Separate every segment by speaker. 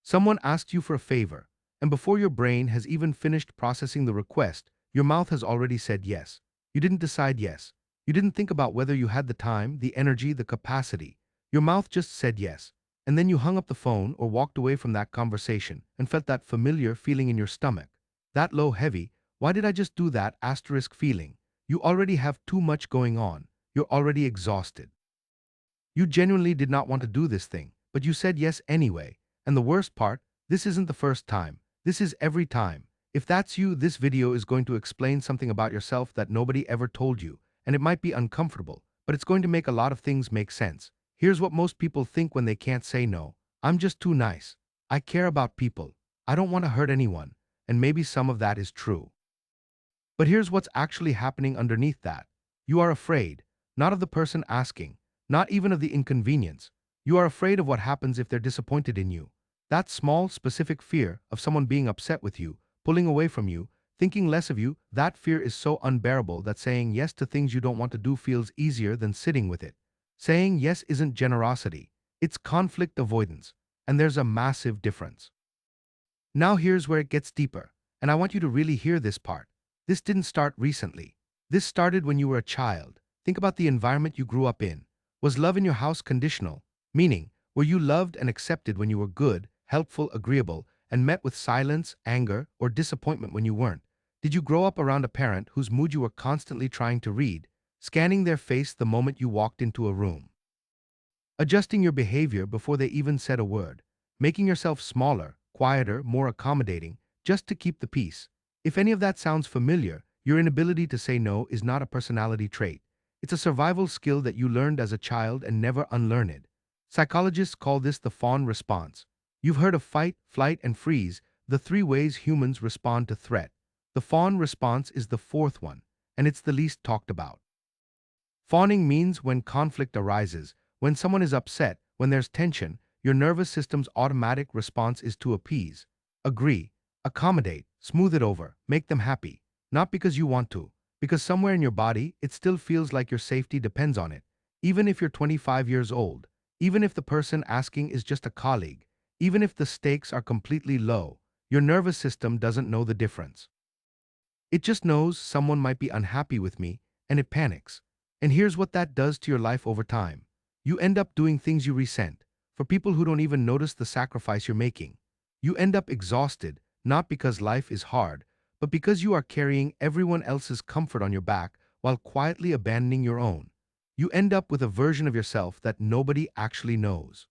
Speaker 1: Someone asked you for a favor, and before your brain has even finished processing the request, your mouth has already said yes. You didn't decide yes. You didn't think about whether you had the time, the energy, the capacity. Your mouth just said yes. And then you hung up the phone or walked away from that conversation and felt that familiar feeling in your stomach. That low, heavy, why did I just do that asterisk feeling? You already have too much going on. You're already exhausted. You genuinely did not want to do this thing, but you said yes anyway. And the worst part, this isn't the first time. This is every time. If that's you, this video is going to explain something about yourself that nobody ever told you, and it might be uncomfortable, but it's going to make a lot of things make sense. Here's what most people think when they can't say no. I'm just too nice. I care about people. I don't want to hurt anyone. And maybe some of that is true. But here's what's actually happening underneath that. You are afraid, not of the person asking, not even of the inconvenience. You are afraid of what happens if they're disappointed in you. That small, specific fear of someone being upset with you, pulling away from you, thinking less of you, that fear is so unbearable that saying yes to things you don't want to do feels easier than sitting with it. Saying yes isn't generosity, it's conflict avoidance, and there's a massive difference. Now here's where it gets deeper, and I want you to really hear this part. This didn't start recently. This started when you were a child. Think about the environment you grew up in. Was love in your house conditional? Meaning, were you loved and accepted when you were good, helpful, agreeable, and met with silence, anger, or disappointment when you weren't? Did you grow up around a parent whose mood you were constantly trying to read, scanning their face the moment you walked into a room, adjusting your behavior before they even said a word, making yourself smaller, quieter, more accommodating, just to keep the peace? If any of that sounds familiar, your inability to say no is not a personality trait. It's a survival skill that you learned as a child and never unlearned. Psychologists call this the fawn response. You've heard of fight, flight, and freeze, the three ways humans respond to threat. The fawn response is the fourth one, and it's the least talked about. Fawning means when conflict arises, when someone is upset, when there's tension, your nervous system's automatic response is to appease, agree, accommodate, smooth it over, make them happy. Not because you want to, because somewhere in your body, it still feels like your safety depends on it. Even if you're 25 years old, even if the person asking is just a colleague, even if the stakes are completely low, your nervous system doesn't know the difference. It just knows someone might be unhappy with me, and it panics. And here's what that does to your life over time. You end up doing things you resent, for people who don't even notice the sacrifice you're making. You end up exhausted, not because life is hard, but because you are carrying everyone else's comfort on your back while quietly abandoning your own. You end up with a version of yourself that nobody actually knows.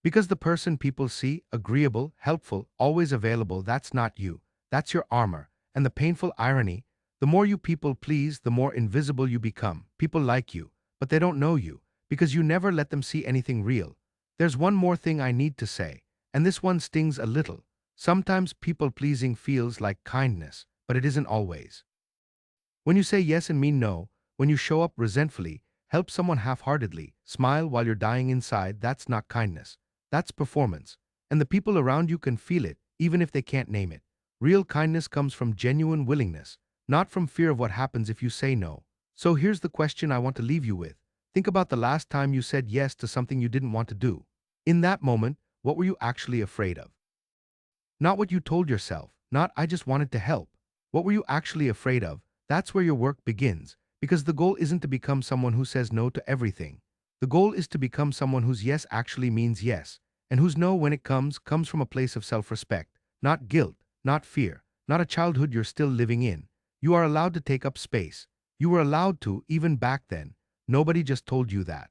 Speaker 1: Because the person people see, agreeable, helpful, always available, that's not you. That's your armor. And the painful irony, the more you people please, the more invisible you become. People like you, but they don't know you, because you never let them see anything real. There's one more thing I need to say, and this one stings a little. Sometimes people-pleasing feels like kindness, but it isn't always. When you say yes and mean no, when you show up resentfully, help someone half-heartedly, smile while you're dying inside, that's not kindness. That's performance. And the people around you can feel it, even if they can't name it. Real kindness comes from genuine willingness, not from fear of what happens if you say no. So here's the question I want to leave you with. Think about the last time you said yes to something you didn't want to do. In that moment, what were you actually afraid of? Not what you told yourself, not "I just wanted to help." What were you actually afraid of? That's where your work begins, because the goal isn't to become someone who says no to everything. The goal is to become someone whose yes actually means yes, and whose no, when it comes from a place of self-respect, not guilt, not fear, not a childhood you're still living in. You are allowed to take up space. You were allowed to, even back then. Nobody just told you that.